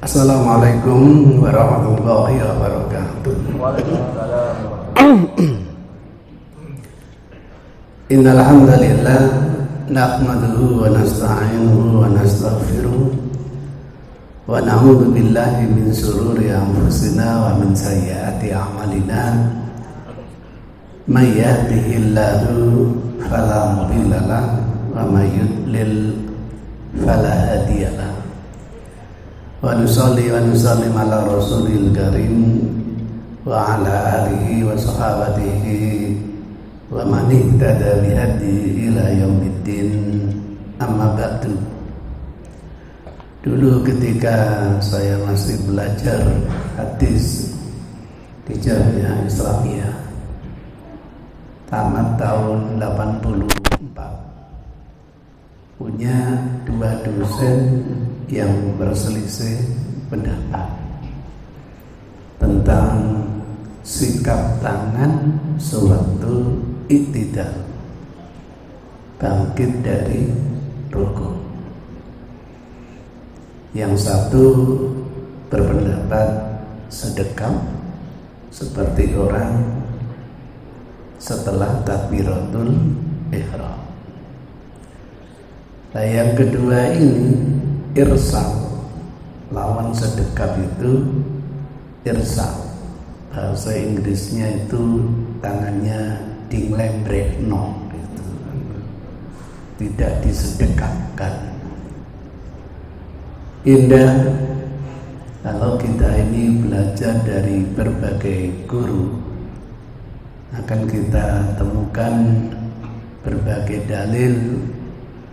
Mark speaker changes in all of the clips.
Speaker 1: Assalamualaikum warahmatullahi wabarakatuh.
Speaker 2: Waalaikumsalam.
Speaker 1: Innal hamdalillah nahmaduhu wa nasta'inuhu wa nastaghfiruh wa na'udzu billahi min shururi anfusina wa min sayyiati a'malina. May yahdihillahu fala mudilla lahu wa may yudlil fala hadiya lahu. Wa nusalli wa nusallim ala rasulil karim wa ala alihi wa sahabatihi wa man ihtada bihadihi ila yaumiddin. Amma ba'du. Dulu ketika saya masih belajar hadis di Jamiah Islamiyah tamat tahun 84, punya dua dosen yang berselisih pendapat tentang sikap tangan sewaktu iktidal, bangkit dari rukuk. Yang satu berpendapat sedekap seperti orang setelah takbiratul ihram. Nah, yang kedua ini irsal, lawan sedekap itu irsal. Bahasa Inggrisnya itu tangannya dinglembreno gitu. Tidak disedekapkan. Indah kalau kita ini belajar dari berbagai guru, akan kita temukan berbagai dalil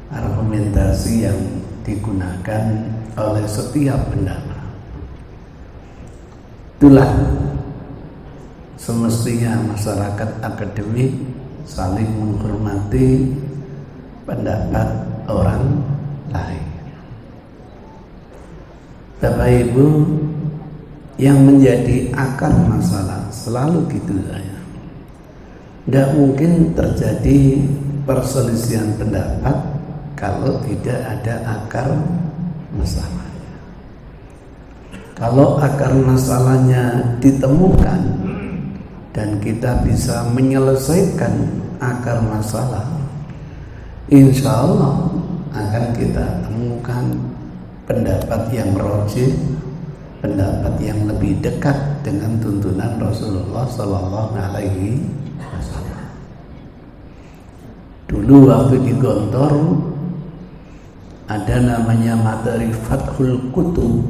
Speaker 1: argumentasi yang digunakan oleh setiap pendapat. Itulah semestinya masyarakat akademik saling menghormati pendapat orang lain. Bapak Ibu, yang menjadi akar masalah selalu gitu saya. Tidak mungkin terjadi perselisihan pendapat kalau tidak ada akar masalahnya. Kalau akar masalahnya ditemukan dan kita bisa menyelesaikan akar masalah, insya Allah akan kita temukan pendapat yang rajih, pendapat yang lebih dekat dengan tuntunan Rasulullah Sallallahu Alaihi Wasallam. Dulu waktu di Gontor ada namanya materi Fathul Kutub.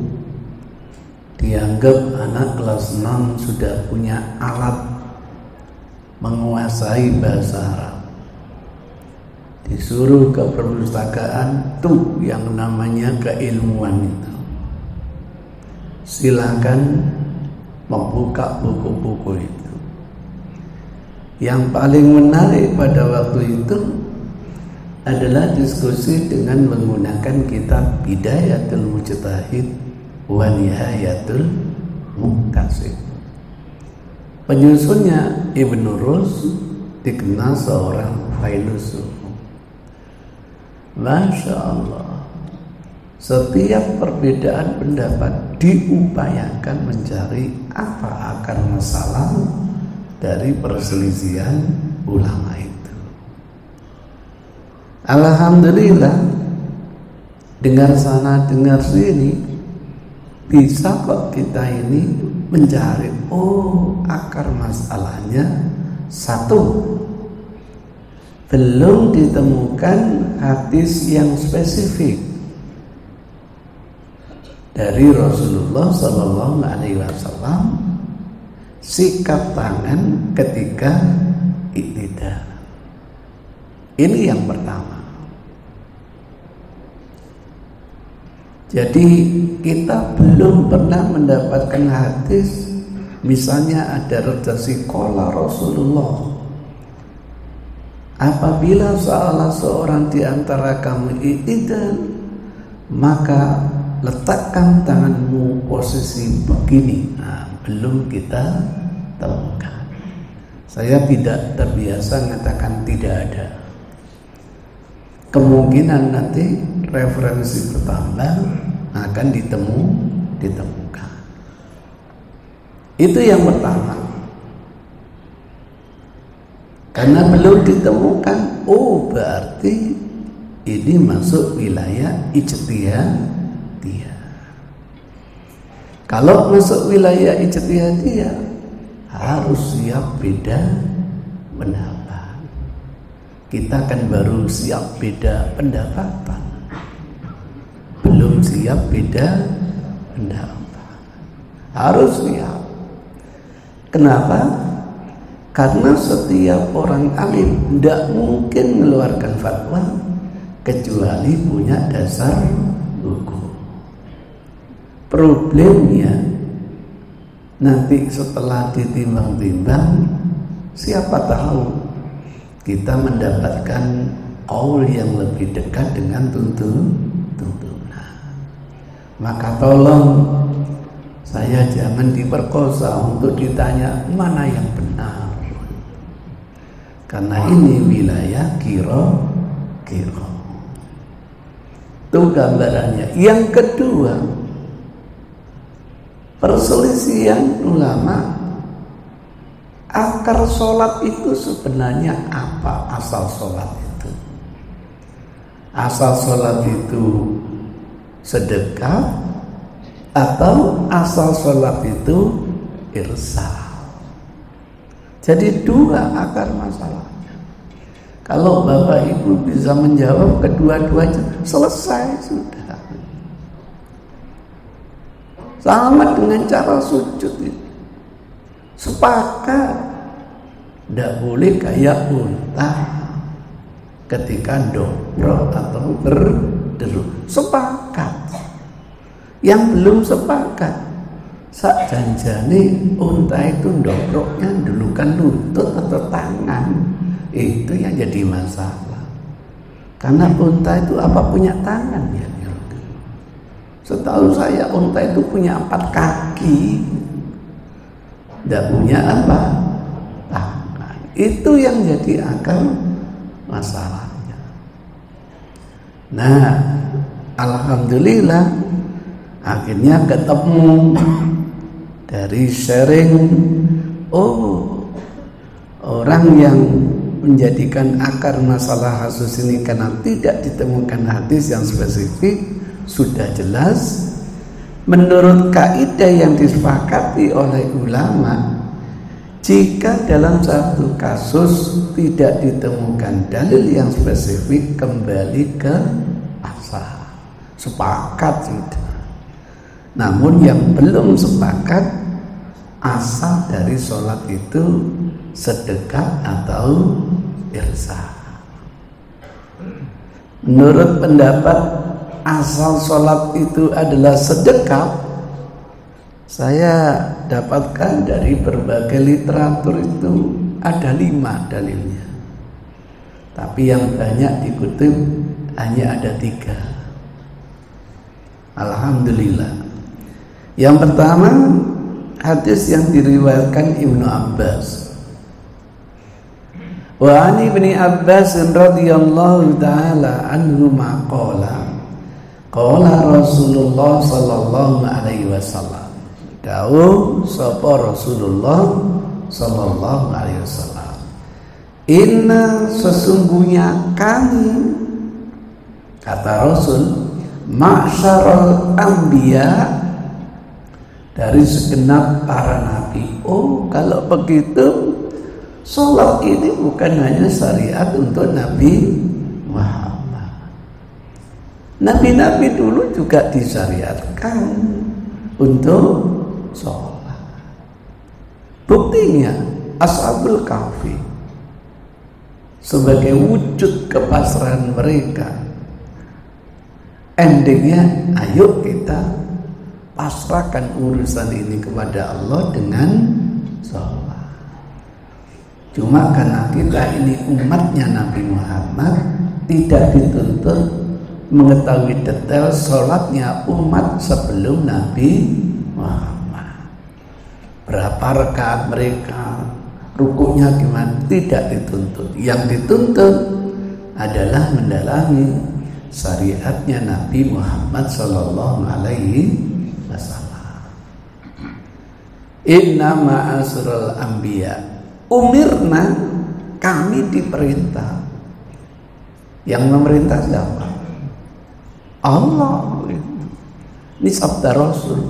Speaker 1: Dianggap anak kelas 6 sudah punya alat menguasai bahasa Arab. Disuruh ke perpustakaan tuh yang namanya keilmuan itu. Silakan membuka buku-buku itu. Yang paling menarik pada waktu itu adalah diskusi dengan menggunakan kitab Bidayatul Mujtahid wa Nihayatul Muqtasid. Penyusunnya Ibnu Rus dikenal seorang filosof. Masya Allah, setiap perbedaan pendapat diupayakan mencari apa akar masalah dari perselisihan ulama itu. Alhamdulillah, dengar sana dengar sini, bisa kok kita ini mencari, oh akar masalahnya satu, belum ditemukan hadis yang spesifik dari Rasulullah Sallallahu Alaihi Wasallam sikap tangan ketika iktidal. Ini yang pertama. Jadi kita belum pernah mendapatkan hadis, misalnya ada redaksi qala Rasulullah, apabila salah seorang di antara kamu iktidal, maka letakkan tanganmu posisi begini. Nah, belum kita temukan. Saya tidak terbiasa mengatakan tidak ada. Kemungkinan nanti referensi bertambah akan ditemukan. Itu yang pertama. Karena belum ditemukan, oh berarti ini masuk wilayah ijtihadiyah. Kalau masuk wilayah ijtihadiyah, harus siap beda pendapat. Kita kan baru siap beda pendapatan, belum siap beda pendapat. Harus siap. Kenapa? Karena setiap orang alim tidak mungkin mengeluarkan fatwa kecuali punya dasar hukum. Problemnya nanti setelah ditimbang-timbang, siapa tahu kita mendapatkan qaul yang lebih dekat dengan tuntunan. Maka tolong saya jangan diperkosa untuk ditanya mana yang benar. Karena ini wilayah kiro. Itu gambarannya. Yang kedua, perselisihan ulama, akar sholat itu sebenarnya apa? Asal sholat itu, asal sholat itu sedekah atau asal sholat itu irsal. Jadi dua akar masalahnya. Kalau Bapak Ibu bisa menjawab kedua-duanya, selesai sudah. Sama dengan cara sujud itu. Sepakat. Tidak boleh kayak unta ketika dobrok atau berderu. Sepakat. Yang belum sepakat, sak janjane unta itu dobroknya dulu kan lutut atau tangan. Itu yang jadi masalah. Karena unta itu apa punya tangan ya? Setahu saya unta itu punya 4 kaki. Tidak punya apa? Tangan. Itu yang jadi akar masalahnya. Nah, alhamdulillah akhirnya ketemu dari sharing, oh orang yang menjadikan akar masalah kasus ini karena tidak ditemukan hadis yang spesifik sudah jelas. Menurut kaidah yang disepakati oleh ulama, jika dalam satu kasus tidak ditemukan dalil yang spesifik, kembali ke asal. Sepakat sudah. Namun yang belum sepakat, asal dari sholat itu sedekah atau irsal. Menurut pendapat asal sholat itu adalah sedekah, saya dapatkan dari berbagai literatur itu ada 5 dalilnya. Tapi yang banyak dikutip hanya ada 3. Alhamdulillah. Yang pertama, hadis yang diriwayatkan Ibnu Abbas. Wa ani Ibnu Abbas radhiyallahu taala anhu maqala qala Rasulullah sallallahu alaihi wasallam. Dawuh sapa Rasulullah sallallahu alaihi wasallam. Inna sesungguhnya kami, kata Rasul, ma'syarul anbiya, dari segenap para nabi. Oh, kalau begitu sholat ini bukan hanya syariat untuk Nabi Muhammad. Nabi-nabi dulu juga disyariatkan untuk sholat. Buktinya Ashabul Kahfi sebagai wujud kepasrahan mereka, endingnya ayo kita pasrahkan urusan ini kepada Allah dengan sholat. Cuma karena kita ini umatnya Nabi Muhammad, tidak dituntut mengetahui detail sholatnya umat sebelum Nabi Muhammad. Berapa rakaat mereka, rukuknya gimana, tidak dituntut. Yang dituntut adalah mendalami syariatnya Nabi Muhammad sallallahu alaihi wasallam. Inna ma'asral anbiya umirna, kami diperintah. Yang memerintah siapa? Allah. Ini sabda Rasul.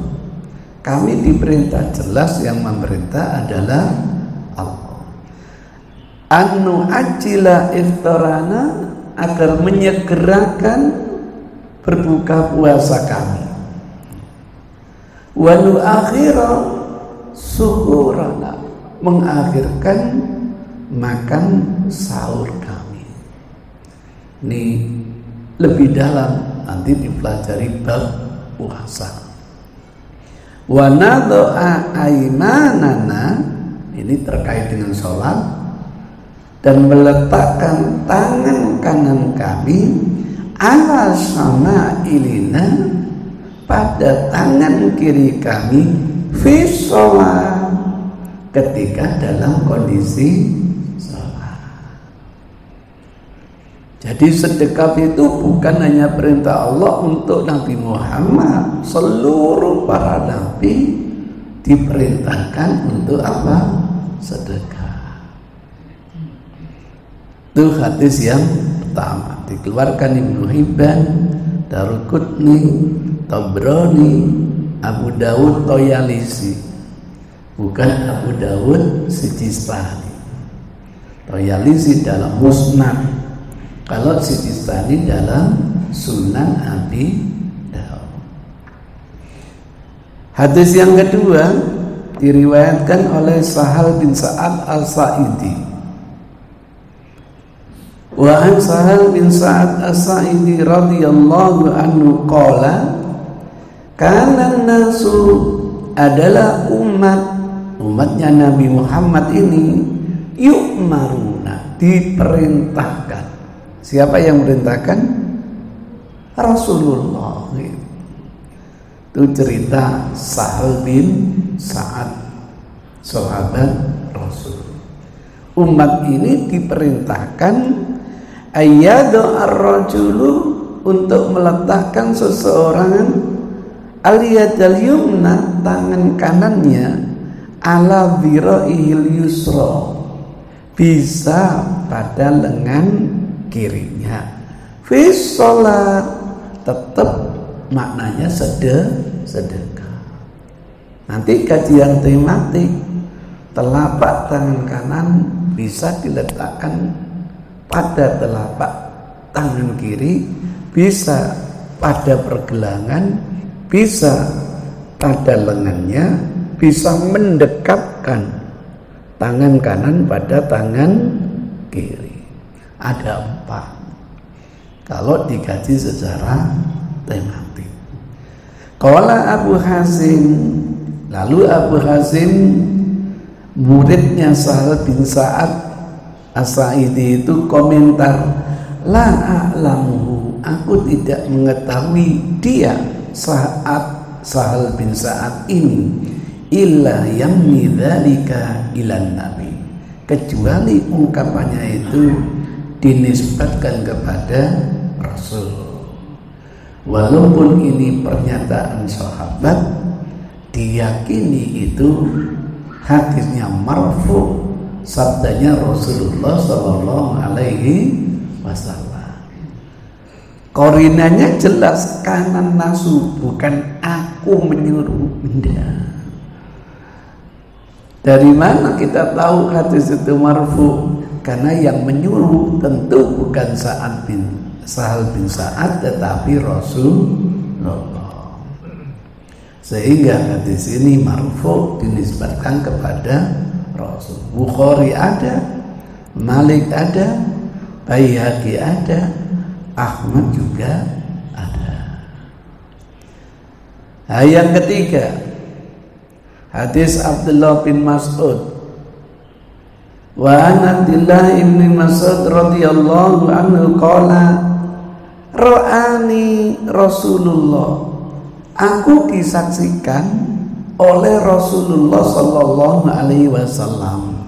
Speaker 1: Kami diperintah, jelas yang memerintah adalah Allah. Anu ajila iftarana, agar menyegerakan berbuka puasa kami. Wa nu'akhira suhurana, mengakhirkan makan sahur kami. Ini lebih dalam, nanti dipelajari bab puasa. Wa nadha'a aymanana, ini terkait dengan sholat, dan meletakkan tangan kanan kami ala sama'ilina, pada tangan kiri kami fi sholat, ketika dalam kondisi sholat. Jadi sedekah itu bukan hanya perintah Allah untuk Nabi Muhammad, seluruh para nabi diperintahkan untuk apa? Sedekah. Itu hadis yang pertama, dikeluarkan Ibnu Hibban, Daruqutni, Tabrani, Abu Dawud, Toyalisi, bukan Abu Dawud Sijistani. Toyalisi dalam Musnad, kalau Sijistani dalam Sunan Abi Dawud. Hadis yang kedua diriwayatkan oleh Sahal bin Sa'ad Al-Sa'idi. Wa an Sahal bin Sa'ad As-Sa'idi radhiyallahu anhu qala, kana nasu, adalah umatnya Nabi Muhammad ini, yu'maruna, diperintahkan. Siapa yang merintahkan? Rasulullah. Itu cerita Sahal bin Sa'ad, sahabat Rasul. Umat ini diperintahkan ayyadu ar-rajulu, untuk meletakkan seseorang al-yadal yumna, tangan kanannya, ala dhira'ihil yusra, bisa pada lengan kirinya. Fi sholat, tetap maknanya sedekah. Nanti kajian tematik, telapak tangan kanan bisa diletakkan pada telapak tangan kiri, bisa pada pergelangan, bisa pada lengannya, bisa mendekatkan tangan kanan pada tangan kiri. Ada 4 kalau dikaji secara tematik. Qala Abu Hazim, lalu Abu Hazim muridnya Sahal bin Sa'ad As-Sa'idi itu komentar, la a'lamuhu, aku tidak mengetahui dia Sahal bin Sa'ad ini, illa yamni dzalika ilan nabi, kecuali ungkapannya itu dinisbatkan kepada Rasul. Walaupun ini pernyataan sahabat, diyakini itu hadisnya marfu, sabdanya Rasulullah Sallallahu Alaihi Wasallam. Korinanya jelas, kanan nasu, bukan aku menyuruh. Dari mana kita tahu hadis itu marfu? Karena yang menyuruh tentu bukan Sahal bin Sa'ad, tetapi Rasulullah. Sehingga hadis ini marfu, dinisbatkan kepada Rasul. Bukhari ada, Malik ada, Baihaqi ada, Ahmad juga ada. Nah, yang ketiga, hadis Abdullah bin Mas'ud. Wa an Abdullah bin Mas'ud radhiyallahu anhu qala, ra'ani Rasulullah, aku disaksikan oleh Rasulullah Sallallahu Alaihi Wasallam.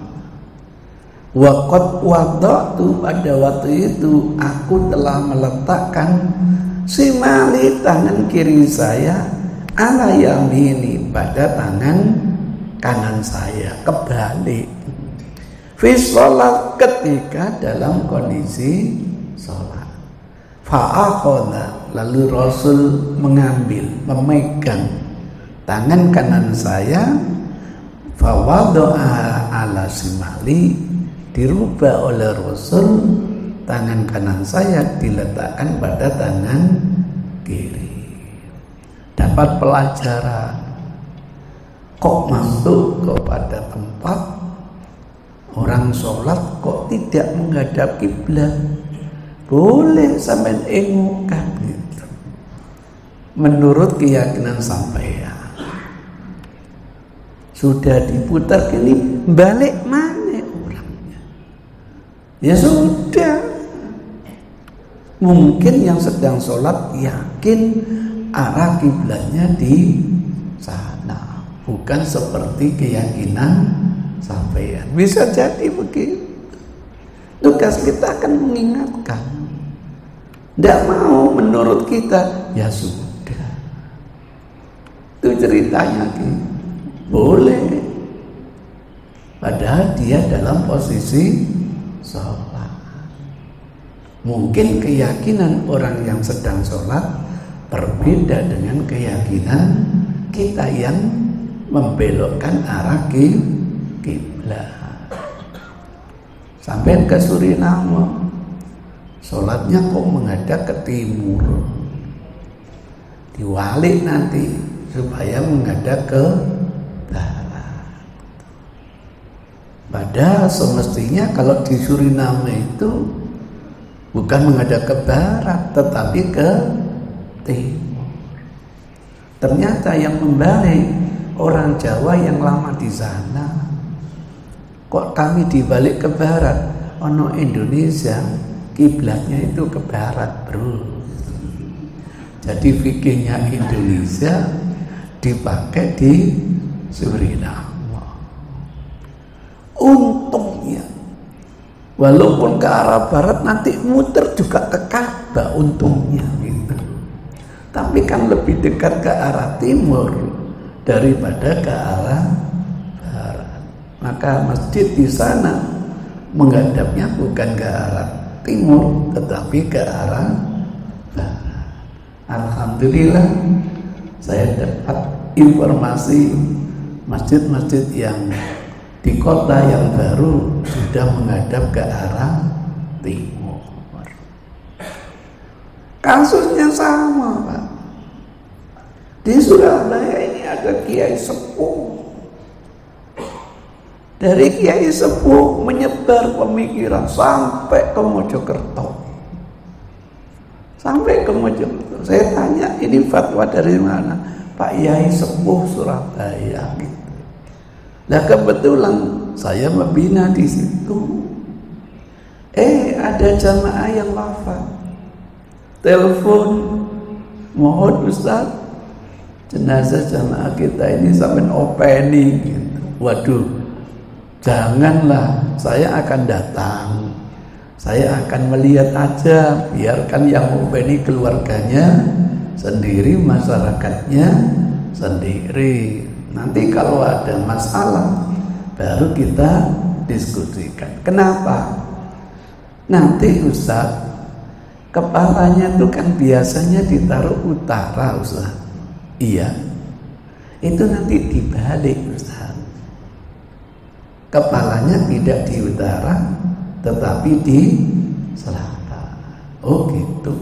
Speaker 1: Wa qad wada'tu, pada waktu itu aku telah meletakkan simali, tangan kiri saya, ala yamini, pada tangan kanan saya, kebalik. Fi sholat, ketika dalam kondisi sholat. Fa'akhadha, lalu Rasul mengambil, memegang tangan kanan saya. Fawado'a ala simali, dirubah oleh Rasul, tangan kanan saya diletakkan pada tangan kiri. Dapat pelajaran, kok masuk kepada tempat orang sholat kok tidak menghadap kiblat, boleh sampai engukan gitu. Menurut keyakinan sampeyan, sudah diputar gini, balik mana orangnya? Ya sudah, mungkin yang sedang sholat yakin arah kiblatnya di sana, bukan seperti keyakinan sampeyan. Bisa jadi begitu. Tugas kita akan mengingatkan. Tidak mau menurut kita, ya sudah. Itu ceritanya gitu. Boleh. Padahal dia dalam posisi sholat. Mungkin keyakinan orang yang sedang sholat berbeda dengan keyakinan kita yang membelokkan arah kiblat. Sampai ke Suriname, sholatnya kok menghadap ke timur, diwalik nanti supaya menghadap ke barat. Padahal semestinya kalau di Suriname itu bukan menghadap ke barat, tetapi ke timur. Ternyata yang membalik orang Jawa yang lama di sana. Kok kami dibalik ke barat? Ono Indonesia kiblatnya itu ke barat, bro. Jadi fikihnya Indonesia dipakai di Suriname. Untungnya, walaupun ke arah barat nanti muter juga ke Ka'bah, untungnya gitu. Tapi kan lebih dekat ke arah timur daripada ke arah barat. Maka masjid di sana menghadapnya bukan ke arah timur, tetapi ke arah barat. Alhamdulillah, saya dapat informasi masjid-masjid yang di kota yang baru sudah menghadap ke arah timur. Kasusnya sama, Pak. Di Surabaya ini ada kiai sepuh. Dari kiai sepuh menyebar pemikiran sampai ke Mojokerto. Sampai ke Mojokerto. Saya tanya, ini fatwa dari mana? Pak Yai Sepuh Surabaya gitu. Nah kebetulan saya membina di situ. Ada jamaah yang wafat. Telepon, mohon Ustaz, jenazah jamaah kita ini sampai opening gitu. Waduh, janganlah, saya akan datang. Saya akan melihat aja, biarkan yang opening keluarganya sendiri, masyarakatnya sendiri. Nanti kalau ada masalah baru kita diskusikan. Kenapa? Nanti Ustaz, kepalanya itu kan biasanya ditaruh utara, Ustaz. Iya. Itu nanti dibalik, Ustaz. Kepalanya tidak di utara, tetapi di selatan. Oh gitu.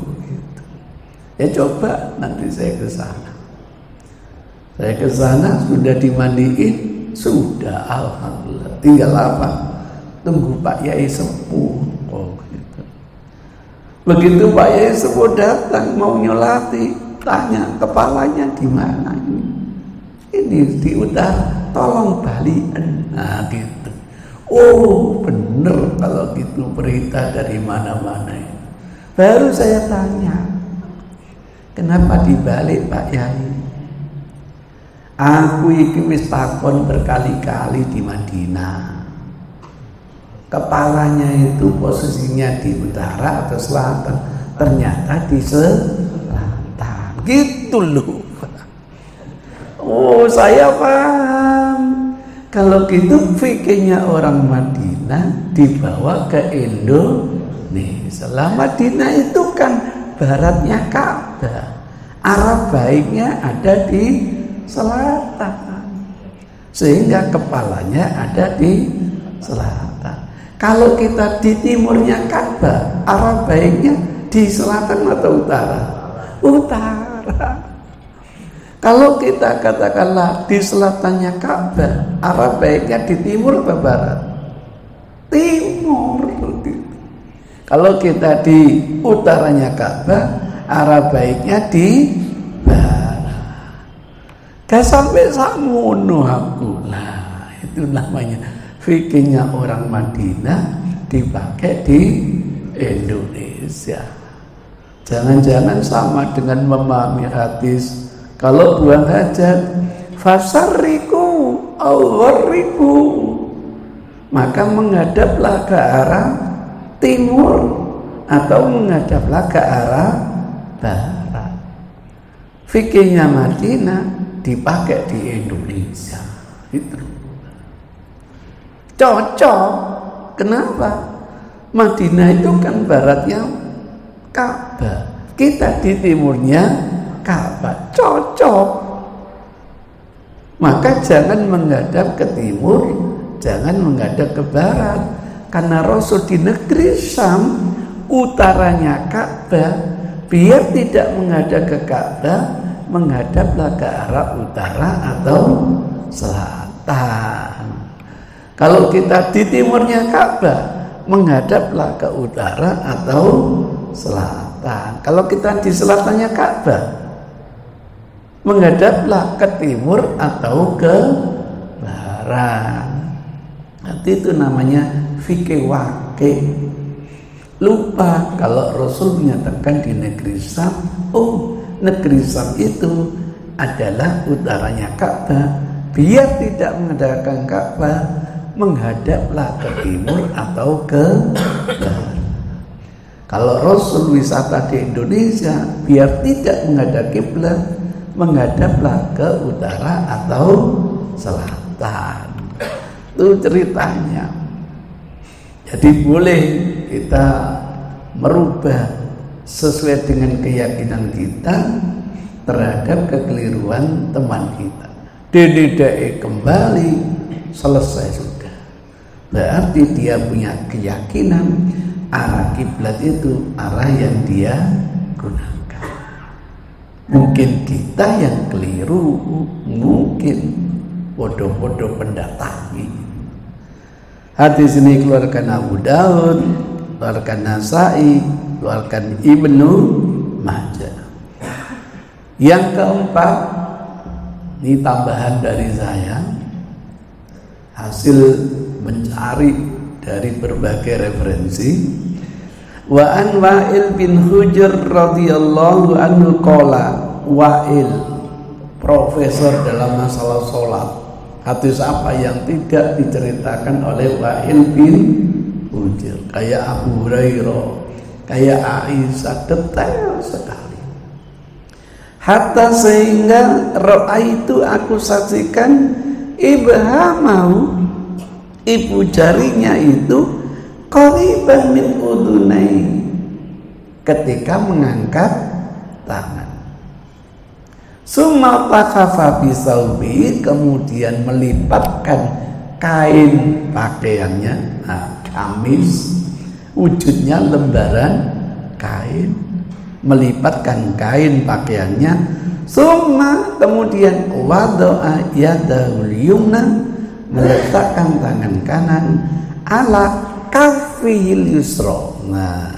Speaker 1: Ya coba nanti saya ke sana. Saya ke sana sudah dimandiin, sudah alhamdulillah. Tinggal apa? Tunggu Pak Yai Sepuh. Oh gitu. Begitu Pak Yai Sepuh datang mau nyolati, tanya kepalanya di mana ini? Ini di utara, tolong balikan. Nah gitu. Oh bener kalau gitu, berita dari mana-mana. Baru saya tanya, kenapa dibalik Pak Yai? Aku iki wis takon berkali-kali di Madinah. Kepalanya itu posisinya di utara atau selatan? Ternyata di Gitu loh. Oh, saya paham. Kalau gitu fikihnya orang Madinah dibawa ke Indonesia. Lah Madinah itu kan baratnya Ka'bah, arah baiknya ada di selatan, sehingga kepalanya ada di selatan. Kalau kita di timurnya Ka'bah, arah baiknya di selatan atau utara? Utara. Kalau kita katakanlah di selatannya Ka'bah, arah baiknya di timur atau barat? Timur. Kalau kita di utaranya Ka'bah, arah baiknya di barat. Gak sampai sakmono aku. Nah, itu namanya fikihnya orang Madinah dipakai di Indonesia. Jangan-jangan sama dengan memahami hadis. Kalau buang hajat, fasarriku awariku, maka menghadaplah ke arah timur atau menghadaplah ke arah barat. Fikihnya Madinah dipakai di Indonesia. Itu cocok. Kenapa? Madinah itu kan baratnya Ka'bah, kita di timurnya Ka'bah, cocok. Maka jangan menghadap ke timur, jangan menghadap ke barat, karena Rasul di negeri Syam utaranya Ka'bah, biar tidak menghadap ke Ka'bah, menghadaplah ke arah utara atau selatan. Kalau kita di timurnya Ka'bah, menghadaplah ke utara atau selatan. Kalau kita di selatannya Ka'bah, menghadaplah ke timur atau ke barat. Nanti itu namanya fikih wakil. Lupa kalau Rasul menyatakan di negeri Syam, oh negeri Syam itu adalah utaranya Ka'bah, biar tidak menghadapkan Ka'bah, menghadaplah ke timur atau ke barat. Kalau Rasul wisata di Indonesia, biar tidak menghadap kiblat, menghadaplah ke utara atau selatan. Itu ceritanya. Jadi boleh kita merubah sesuai dengan keyakinan kita terhadap kekeliruan teman kita. Didedai kembali, selesai sudah. Berarti dia punya keyakinan arah kiblat itu arah yang dia gunakan. Mungkin kita yang keliru, mungkin bodoh-bodoh pendatangi. Hadis ini keluarkan Abu Daud, keluarkan Nasai, keluarkan Ibnu Majah. Yang keempat, ini tambahan dari saya, hasil mencari dari berbagai referensi. Wa an Wa'il bin Hujr radhiyallahu anhu qala, Wa'il profesor dalam masalah sholat. Hadis apa yang tidak diceritakan oleh Wa'il bin Hujr? Kayak Abu Hurairah, kayak Aisyah, detail sekali. Hatta sehingga ra'aitu, aku saksikan ibhamahu, ibu jarinya itu qariban min udunai, ketika mengangkat tangan. Summa takhafa bisaubi, kemudian melipatkan kain pakaiannya, kamis, wujudnya lembaran kain, melipatkan kain pakaiannya. Summa, kemudian wada'a yadahul yumna, meletakkan tangan kanan ala kafihil yusra. Nah,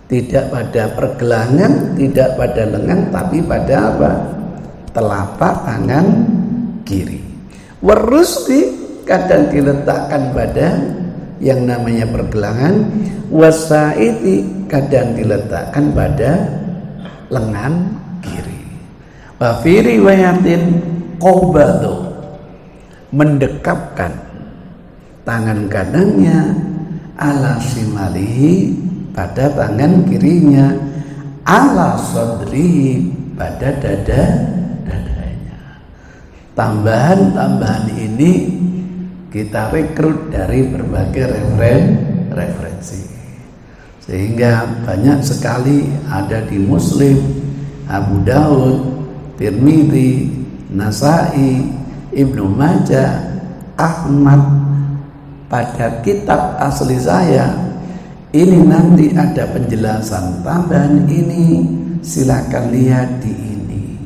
Speaker 1: tidak pada pergelangan, tidak pada lengan, tapi pada apa? Telapak tangan kiri. Warusdi, kadang diletakkan pada yang namanya pergelangan. Wasaiti, kadang diletakkan pada lengan kiri. Wa fi riwayatin qabadu, mendekapkan tangan kanannya ala simalihi, pada tangan kirinya, ala sadrihi, pada dadanya. Tambahan ini kita rekrut dari berbagai referensi. Sehingga banyak sekali ada di Muslim, Abu Daud, Tirmidzi, Nasai, Ibnu Majah, Ahmad. Pada kitab asli saya ini nanti ada penjelasan tambahan ini, silakan lihat di ini.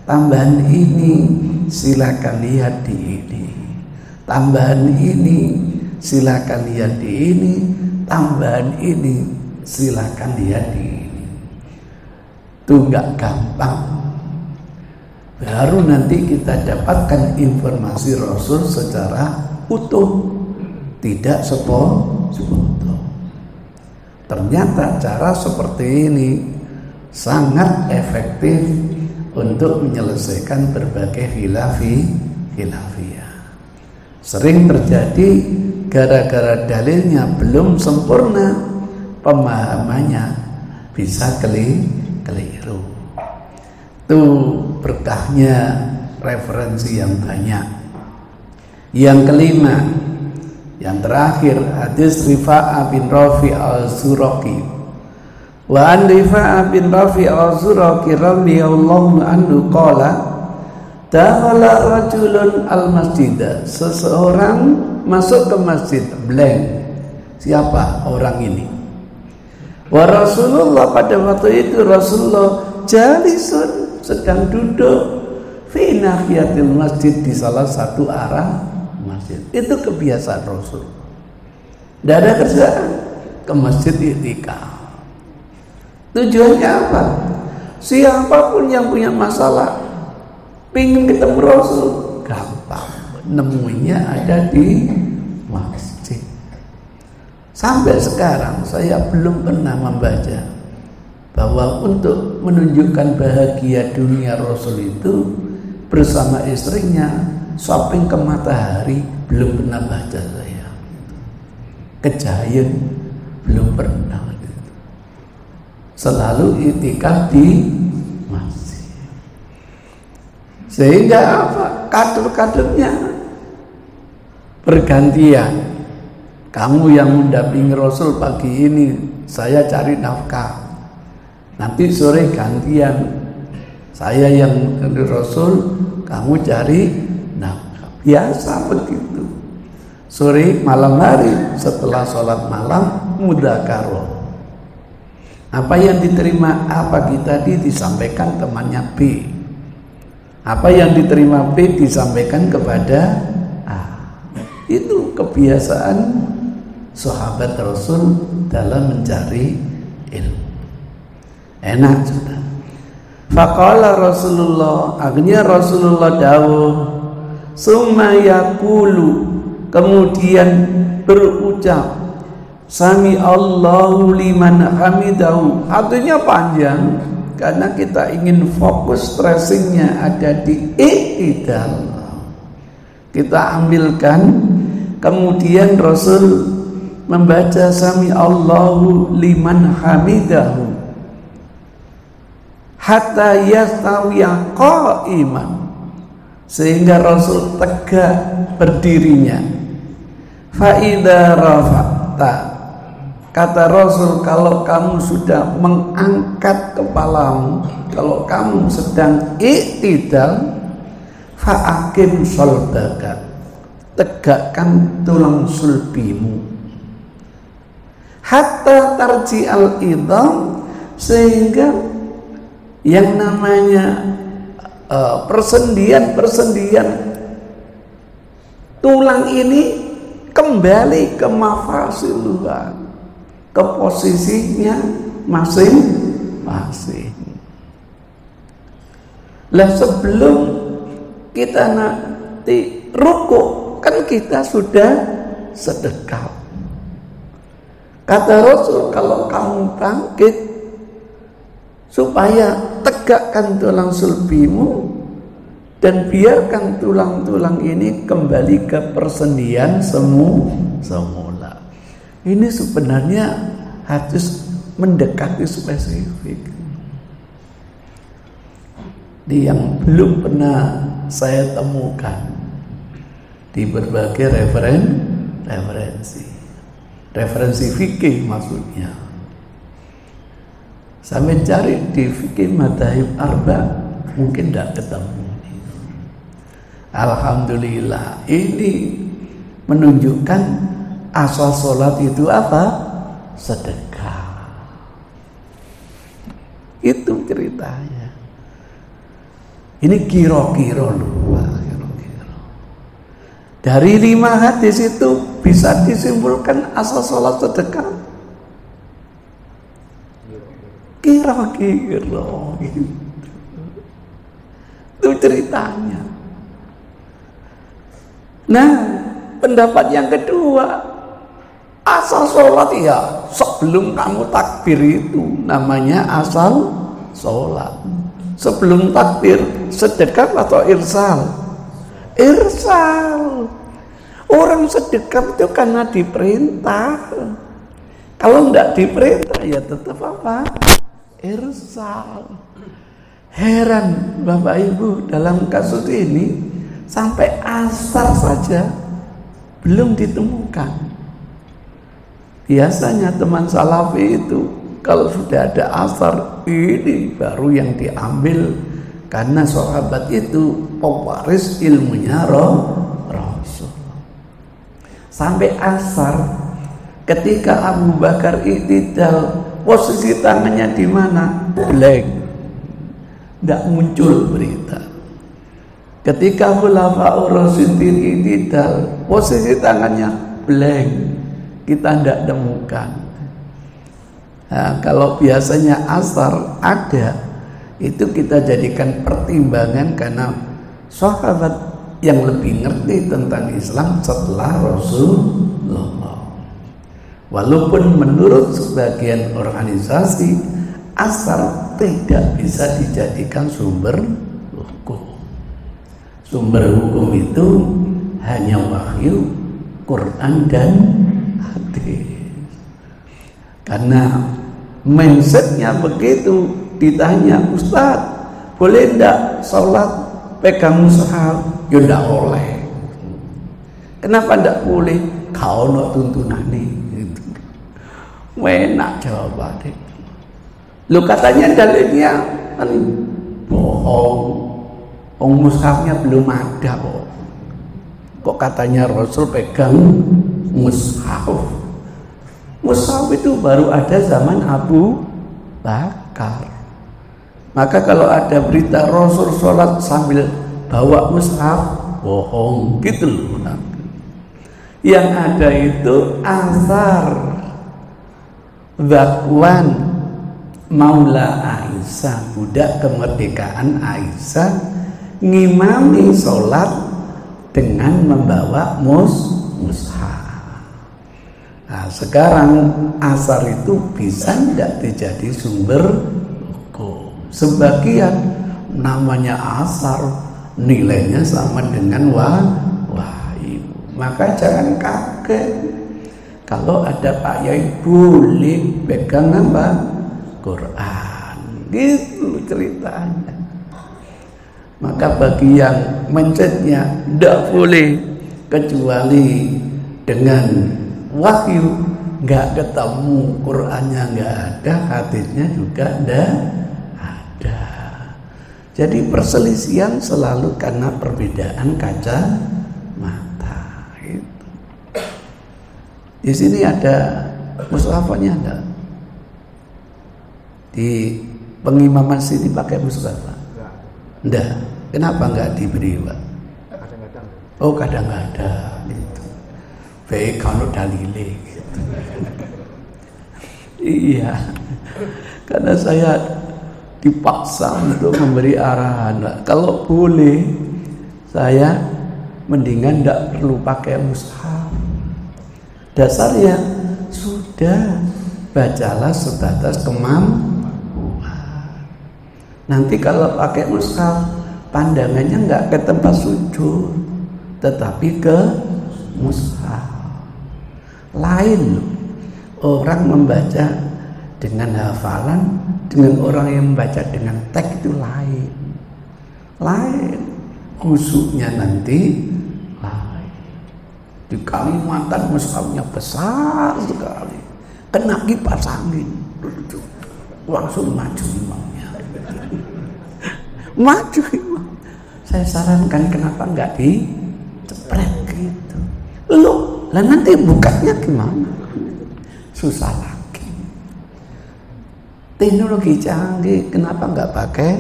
Speaker 1: Tambahan ini silakan lihat di ini. Tambahan ini silakan lihat di ini. Tambahan ini silakan lihat di ini. Itu nggak gampang. Baru nanti kita dapatkan informasi Rasul secara utuh, tidak sepotong. Ternyata cara seperti ini sangat efektif untuk menyelesaikan berbagai khilafiyah. Sering terjadi gara-gara dalilnya belum sempurna, pemahamannya bisa keliru. Itu berkahnya referensi yang banyak. Yang kelima, yang terakhir, hadis Rifa'ah bin Rafi' al-Zuraqi. Wa an Rifa'ah bin Rafi' al-Zuraqi radhiyallahu anhu qala, dakhala rajulun al-masjid. Seseorang masuk ke masjid, blank. Siapa orang ini? Wa Rasulullah, pada waktu itu Rasulullah jalisun, sedang duduk fi nahiyatil masjid, di salah satu arah masjid. Itu kebiasaan Rasul. Tidak ada kerjaan, ke masjid i'tikaf. Tujuannya apa? Siapapun yang punya masalah pingin ketemu Rasul, gampang, nemuinya ada di masjid. Sampai sekarang saya belum pernah membaca bahwa untuk menunjukkan bahagia dunia Rasul itu bersama istrinya shopping ke matahari, belum pernah baca saya. Kejayan belum pernah. Selalu i'tikaf di masjid. Sehingga apa? Kader-kadernya bergantian. Kamu yang mendampingi Rasul pagi ini, saya cari nafkah. Nanti sore gantian, saya yang dari Rasul, kamu cari nafkah. Biasa begitu. Sore malam hari setelah sholat malam mudzakarah. Apa yang diterima A pagi tadi disampaikan temannya B. Apa yang diterima B disampaikan kepada A. Itu kebiasaan sahabat Rasul dalam mencari ilmu. Enak sudah. Faqala Rasulullah, akhirnya Rasulullah dawuh, summa yaqulu, kemudian berucap, sami Allahu liman hamidahu. Artinya panjang karena kita ingin fokus stressingnya ada di i'tidal. Kita ambilkan, kemudian Rasul membaca sami Allahu liman hamidahu hatta yastawiya qa'iman, sehingga Rasul tegak berdirinya. Fa idza rafa'ta, kata Rasul, kalau kamu sudah mengangkat kepalamu, kalau kamu sedang i'tidal, fa'akim sholbaka, tegakkan tulang sulbimu, hatta tarji al-idham, sehingga yang namanya persendian tulang ini kembali ke mafasiluha, ke posisinya masing-masing. Lah sebelum kita nanti rukuk kan kita sudah sedekap. Kata Rasul, kalau kamu bangkit supaya tegakkan tulang sulbimu dan biarkan tulang-tulang ini kembali ke persendian semula. Ini sebenarnya harus mendekati spesifik. Yang belum pernah saya temukan di berbagai referensi fikih maksudnya. Saya mencari di fikih madzhab arba mungkin tidak ketemu. Alhamdulillah, ini menunjukkan asal sholat itu apa? Sedekah. Itu ceritanya. Ini kira-kira loh. Dari 5 hadis itu bisa disimpulkan asal sholat sedekah. Kira-kira gitu. Itu ceritanya. Nah, pendapat yang kedua, asal sholat ya sebelum kamu takbir itu namanya asal sholat. Sebelum takbir sedekah atau irsal? Irsal. Orang sedekah itu karena diperintah. Kalau enggak diperintah ya tetap apa? Irsal. Heran Bapak Ibu, dalam kasus ini sampai asar saja belum ditemukan. Biasanya teman salafi itu kalau sudah ada asar ini baru yang diambil, karena sahabat itu pewaris ilmunya Rasul. Sampai asar ketika Abu Bakar i'tidal, posisi tangannya di mana? Blank. Tidak muncul berita. Ketika khulafaur rasyidin i'tidal, posisi tangannya blank, kita tidak temukan. Nah, kalau biasanya asar ada, itu kita jadikan pertimbangan karena sahabat yang lebih ngerti tentang Islam setelah Rasulullah. Walaupun menurut sebagian organisasi asar tidak bisa dijadikan sumber hukum. Sumber hukum itu hanya wahyu, Quran dan hadis. Karena mindsetnya begitu, ditanya, Ustaz, boleh enggak sholat pegang mushaf? Ya enggak boleh. Kenapa enggak boleh? Kau nak tuntunan nih. Gitu. Enak jawabannya. Lu katanya dalilnya bohong. Mushafnya belum ada kok. Kok katanya Rasul pegang mushaf? Mushaf itu baru ada zaman Abu Bakar. Maka kalau ada berita Rasul sholat sambil bawa mushaf, bohong gitu loh. Yang ada itu asar Zakwan Maula Aisyah, budak kemerdekaan Aisyah, ngimami sholat dengan membawa mushaf. Nah, sekarang asar itu bisa tidak dijadi sumber hukum. Sebagian namanya asar, nilainya sama dengan wahyu. Maka jangan kaget kalau ada Pak Yai boleh pegang apa? Quran. Gitu ceritanya. Maka bagi yang mencetnya tidak boleh kecuali dengan wahyu, nggak ketemu, Qurannya nggak ada, hadisnya juga tidak ada. Jadi perselisihan selalu karena perbedaan kacamata. Itu. Di sini ada mushafnya ada. Di pengimaman sini pakai mushaf. Enggak. Kenapa enggak diberi, Pak? Kadang-kadang. Oh, kadang-kadang gitu. Baik kalau dalile gitu. Iya. Karena saya dipaksa untuk memberi arahan. Kalau boleh saya mendingan enggak perlu pakai mushaf. Dasarnya sudah bacalah sebatas kemampuan. Nanti kalau pakai mushaf, pandangannya nggak ke tempat sujud, tetapi ke mushaf. Lain loh. Orang membaca dengan hafalan, dengan orang yang membaca dengan teks itu lain. Lain. Khusyuknya nanti lain. Di Kalimantan mushafnya besar sekali, kena kipas angin, langsung maju imamnya. Maju imam. Saya sarankan kenapa nggak dicepret gitu. Loh, lah nanti bukanya gimana? Susah lagi. Teknologi canggih, kenapa nggak pakai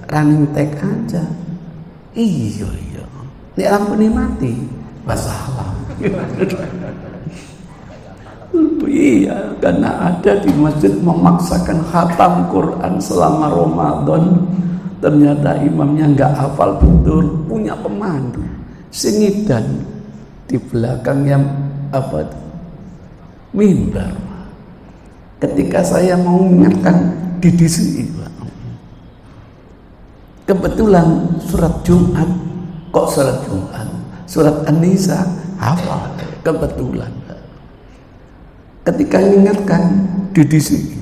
Speaker 1: running tag aja? Iya. Ini lampu ini mati, masalah. Iya, karena ada di masjid memaksakan khatam Quran selama Ramadan. Ternyata imamnya nggak hafal betul, punya pemandu singidan di belakangnya apa itu? Mimbar. Ketika saya mau mengingatkan di sini, kebetulan surat Jumat, kok surat Jumat, surat An-Nisa hafal kebetulan. Ketika mengingatkan di sini,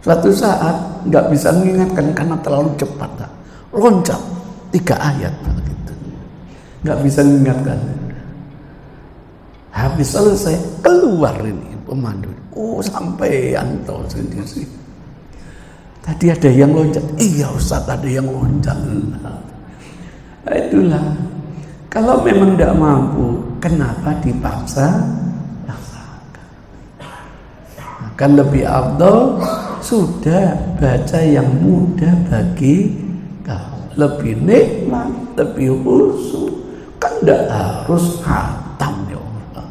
Speaker 1: suatu saat nggak bisa mengingatkan karena terlalu cepat, loncat 3 ayat begitu, nggak bisa mengingatkan. Habis selesai keluar ini pemandu, sampai anto sendiri. Tadi ada yang loncat, iya Ustaz ada yang loncat. Nah, itulah, kalau memang tidak mampu, kenapa dipaksa? Kan lebih afdal sudah baca yang mudah bagi kau, lebih nikmat, lebih khusyuk. Kan tidak harus khatam ya Allah.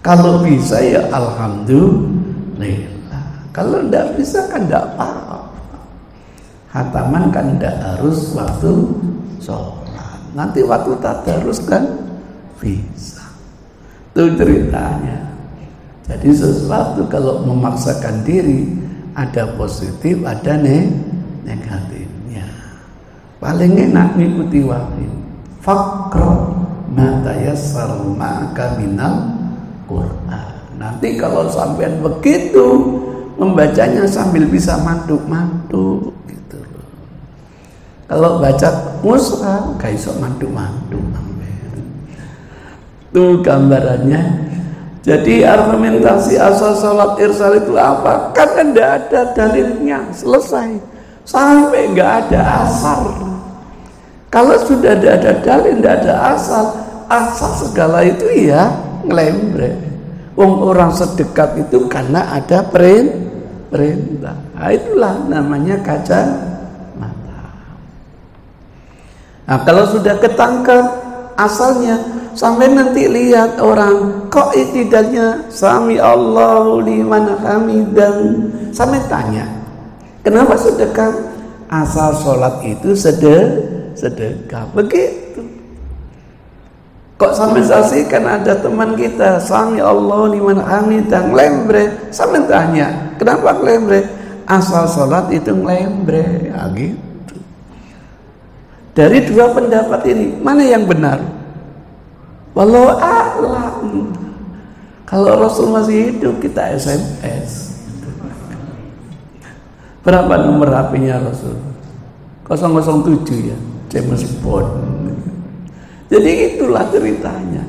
Speaker 1: Kalau bisa ya alhamdulillah. Kalau tidak bisa kan tidak apa-apa. Khataman kan tidak harus waktu sholat. Nanti waktu tadarus kan bisa. Itu ceritanya. Jadi sesuatu kalau memaksakan diri ada positif, ada negatifnya. Paling enak mengikuti wahyu. Faqra ma tayassara ma'aka minal Qur'an. Nanti kalau sampean begitu membacanya sambil bisa mantuk-mantuk gitu loh. Kalau baca mushaf gak iso mantuk-mantuk sampean. Tuh gambarannya. Jadi argumentasi asal sholat irsal itu apa? Kan tidak ada dalilnya, selesai. Sampai nggak ada asal. Kalau sudah tidak ada dalil, tidak ada asal segala itu ya ngelembre. Orang sedekat itu karena ada perintah. Nah, itulah namanya kaca mata. Nah, kalau sudah ketangkap asalnya, sampai nanti lihat orang kok itidalnya sami Allahu liman hamidan, sampai tanya kenapa sedekah? Asal sholat itu sedekah begitu. Kok sampai saksikan ada teman kita sami Allahu liman hamidan lembre, sampai tanya kenapa lembre? Asal sholat itu lembre, ya, gitu. Dari 2 pendapat ini mana yang benar? Wallahu a'lam. Kalau Rasul masih hidup kita SMS. Berapa nomor HP-nya Rasul? 007 ya, James Bond. Jadi itulah ceritanya.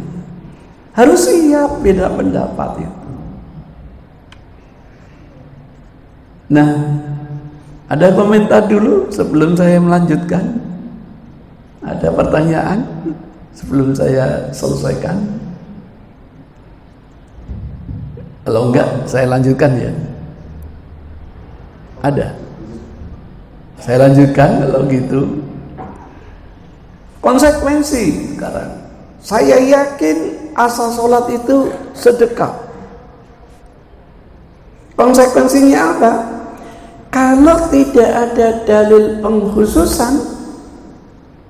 Speaker 1: Harus siap beda pendapat itu. Nah, ada komentar dulu sebelum saya melanjutkan. Ada pertanyaan sebelum saya selesaikan? Kalau enggak, saya lanjutkan ya. Ada? Saya lanjutkan kalau gitu. Konsekuensi sekarang. Saya yakin asal sholat itu sedekah. Konsekuensinya apa? Kalau tidak ada dalil pengkhususan,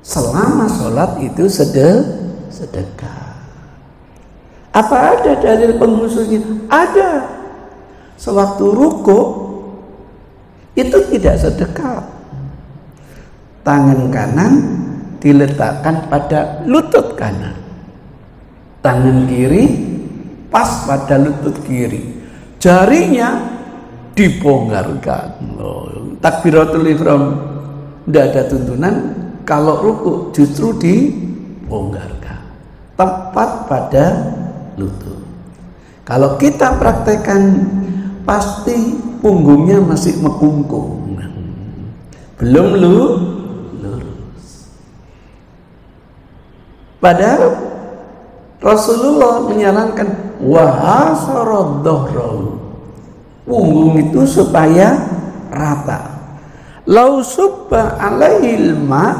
Speaker 1: selama sholat itu sedekah. Apa ada dalil pengkhususnya? Ada. Sewaktu ruku itu tidak sedekah. Tangan kanan diletakkan pada lutut kanan, tangan kiri pas pada lutut kiri, jarinya dibongkarkan. Takbiratul ihram tidak ada tuntunan. Kalau ruku justru dibongkarkan. tepat pada lutut. Kalau kita praktekkan pasti punggungnya masih mekungkung, belum lurus. Padahal Rasulullah menyarankan wahasarad dhahrahu, punggung itu supaya rata. Lau subba alaihil ma,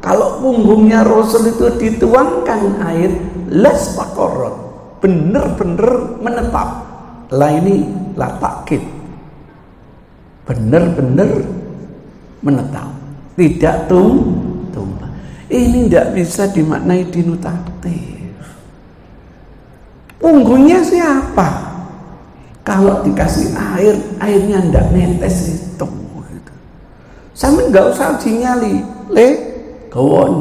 Speaker 1: kalau punggungnya Rasul itu dituangkan air, lastaqarrat, benar-benar menetap. Lah ini la takkid, benar-benar menetap, tidak tumpah. Ini tidak bisa dimaknai denotatif. Punggungnya siapa? Kalau dikasih air, airnya tidak netes itu. Sampe nggak usah dinyali, gawon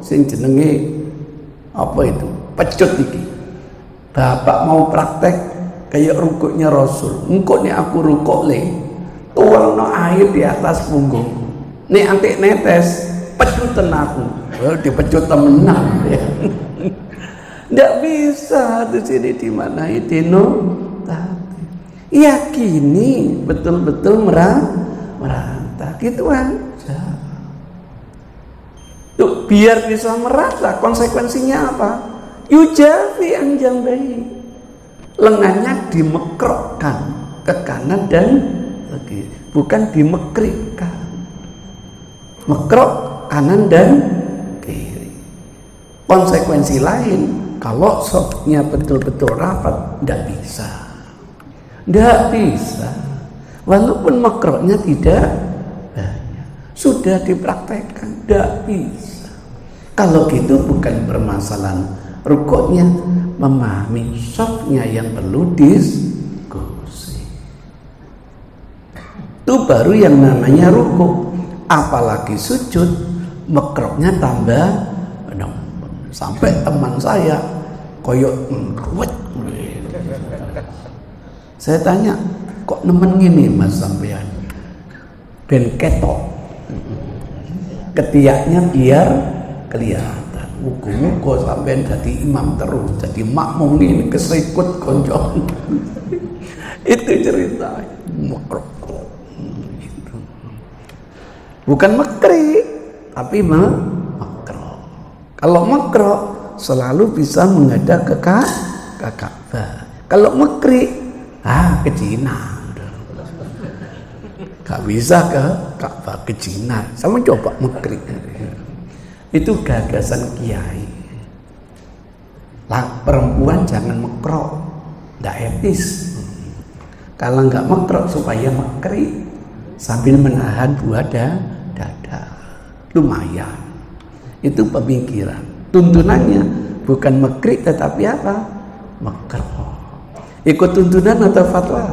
Speaker 1: sing jenenge apa itu? Pecut iki. Bapak mau praktek kayak rukuknya Rasul. Engko nek aku rukuk tuangno air di atas punggungku. Nek antik netes, pecutan aku. Dipecut temenan ya. Nggak bisa di sini dimaknai denotatif. Yakini betul-betul merata, gitu aja. Tuh, biar bisa merata, konsekuensinya apa? Yujafi anjang bayi, lengannya dimekrokkan ke kanan dan ke kiri, bukan dimekrikkan. Mekrok kanan dan kiri. Konsekuensi lain, kalau sopnya betul-betul rapat, tidak bisa. Walaupun makroknya tidak banyak, sudah dipraktekkan, tidak bisa. Kalau gitu bukan permasalahan rukuknya, memahami sopnya yang perlu diskusi. Itu baru yang namanya rukuk. Apalagi sujud, makroknya tambah. Sampai teman saya koyok ruwet. Saya tanya, kok nemen gini mas sampean? Ben ketok, ketiaknya biar kelihatan. Muga-muga sampean jadi imam terus, jadi makmum ini kesikut konjong. Itu ceritanya. Mekrok. Bukan mekrik, tapi mekrok. Kalau mekrok selalu bisa menghadap ke Ka'bah. Kalau mekrik, ke Cina. Gak bisa ke Ka'bah, ke Cina. Sama coba mekrik. Itu gagasan kiai. Lah, perempuan jangan mekrok, nggak etis. Kalau nggak mekrok supaya mekrik sambil menahan buah dada, lumayan. Itu pemikiran. Tuntunannya bukan mekrik tetapi apa? Mekrok. Ikut tuntunan atau fatwa?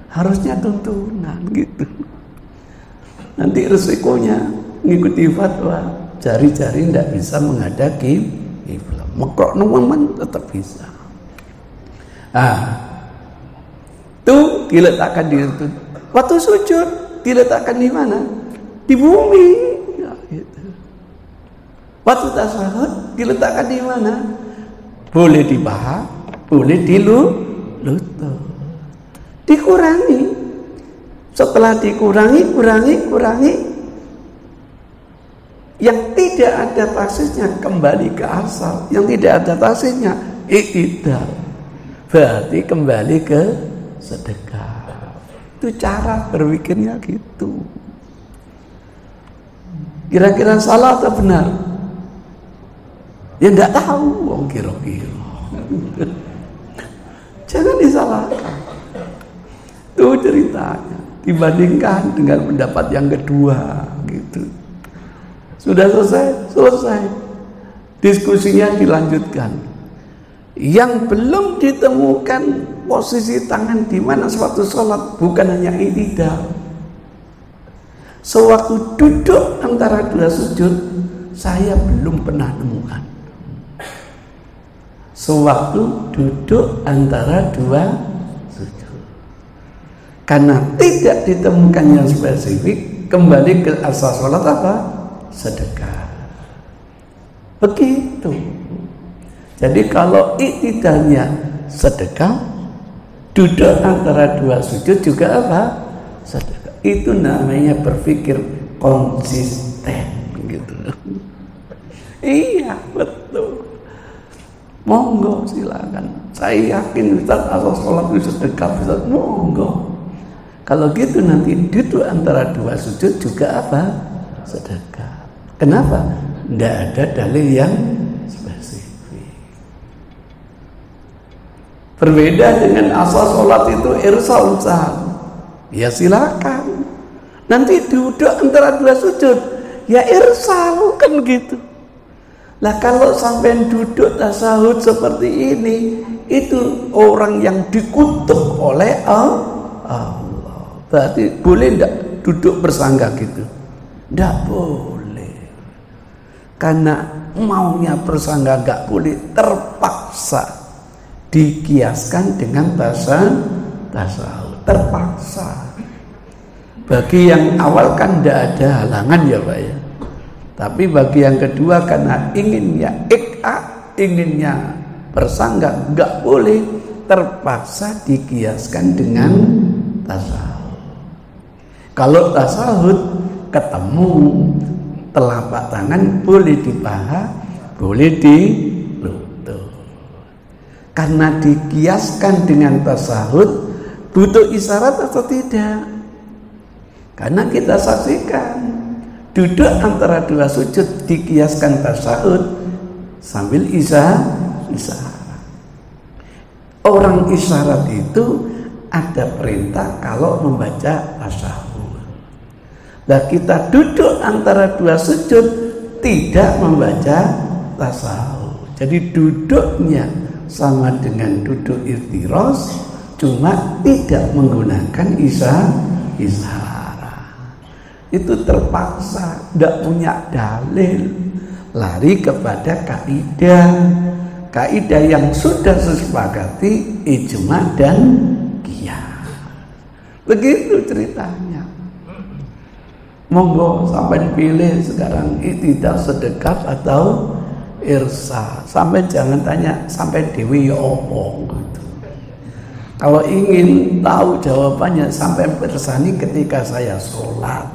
Speaker 1: Harusnya tuntunan gitu. Nanti resikonya ngikuti fatwa, jari-jari tidak bisa menghadapi kiblat. Mekrok nemen tetap bisa. Itu diletakkan di situ. Waktu sujud diletakkan di mana? Di bumi. Ya, gitu. Waktu tasyahud diletakkan di mana? Boleh di paha, boleh di lutut. Dikurangi. Setelah dikurangi, kurangi. Yang tidak ada tasisnya kembali ke asal. Yang tidak ada tasisnya iktidal. Berarti kembali ke sedekah. Itu cara berpikirnya gitu. Kira-kira salah atau benar? Ya enggak tahu wong kira-kira. Jangan disalahkan. Itu ceritanya. Dibandingkan dengan pendapat yang kedua gitu. Sudah selesai. Diskusinya dilanjutkan. Yang belum ditemukan posisi tangan di mana suatu sholat bukan hanya i'tidal. Sewaktu duduk antara dua sujud, saya belum pernah temukan. Sewaktu duduk antara dua sujud, karena tidak ditemukan yang spesifik, kembali ke asal sholat apa? Sedekah. Begitu. Jadi kalau iktidalnya sedekah, duduk antara dua sujud juga apa? Sedekah. Itu namanya berpikir konsisten gitu. Iya, betul. Monggo silakan. Saya yakin Ustaz asal sholat itu sedekah, Ustaz. Monggo. Kalau gitu nanti duduk antara dua sujud juga apa? Sedekah. Kenapa? Tidak ada dalil yang spesifik. Berbeda dengan asal sholat itu irsal Ustaz. Ya silakan. Nanti duduk antara dua sujud, ya irsal kan gitu. Lah kalau sampai duduk tasahud seperti ini, itu orang yang dikutuk oleh Allah. Berarti boleh enggak duduk bersangga gitu? Enggak boleh. Karena maunya bersangga enggak boleh, terpaksa dikiaskan dengan tasahud. Terpaksa. Bagi yang awal kan enggak ada halangan ya Pak ya. Tapi bagi yang kedua karena inginnya inginnya bersangga enggak boleh, terpaksa dikiaskan dengan tasahud. Kalau tasahud ketemu telapak tangan boleh di paha, boleh di lutut. Karena dikiaskan dengan tasahud, butuh isyarat atau tidak? Karena kita saksikan duduk antara dua sujud dikiaskan tasahud sambil isyarat. Orang isyarat itu ada perintah kalau membaca tasahud. Nah kita duduk antara dua sujud tidak membaca tasahud. Jadi duduknya sama dengan duduk iftiros, cuma tidak menggunakan isyarat. Itu terpaksa, tidak punya dalil, lari kepada kaidah yang sudah disepakati ijma dan qiyas. Begitu ceritanya. Monggo sampai pilih sekarang iktidal sedekah atau irsa. Sampai jangan tanya sampai dewi ya opo gitu. Kalau ingin tahu jawabannya sampai bersani ketika saya sholat.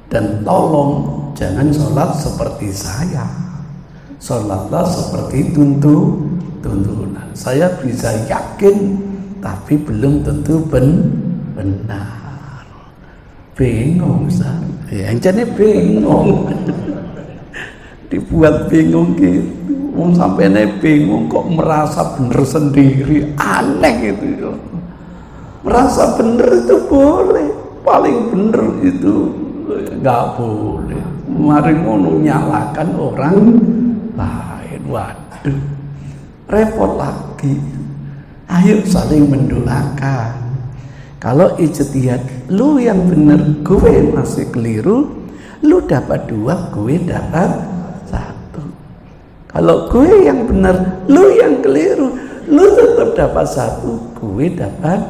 Speaker 1: Dan tolong jangan sholat seperti saya. Sholatlah seperti tuntunan. Saya bisa yakin, tapi belum tentu benar. Bingung, Ustaz. Ya, jadi bingung. Dibuat bingung gitu. Sampai bingung kok merasa benar sendiri. Aneh gitu. Merasa benar itu boleh. Paling benar itu nggak boleh. Mari ngono nyalakan orang lain. Waduh, repot lagi. Ayo saling mendoakan. Kalau ijtihad lu yang benar, gue masih keliru, lu dapat 2, gue dapat 1. Kalau gue yang benar, lu yang keliru, lu tetap dapat 1, gue dapat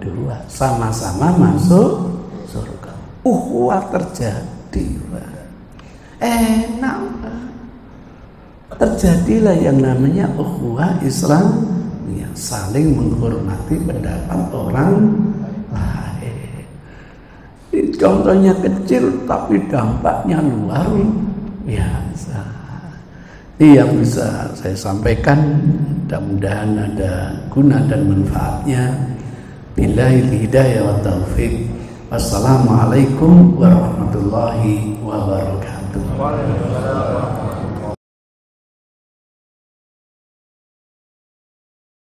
Speaker 1: 2. Sama-sama masuk surga. Ukhuwah terjadi, Pak. Enak, Pak. Terjadilah yang namanya ukhuwah Islam, yang saling menghormati pendapat orang lain. Ini contohnya kecil tapi dampaknya luar biasa. Ini yang bisa saya sampaikan. Mudah-mudahan ada guna dan manfaatnya. Billahi hidayah wa taufik. Wassalamualaikum warahmatullahi wabarakatuh.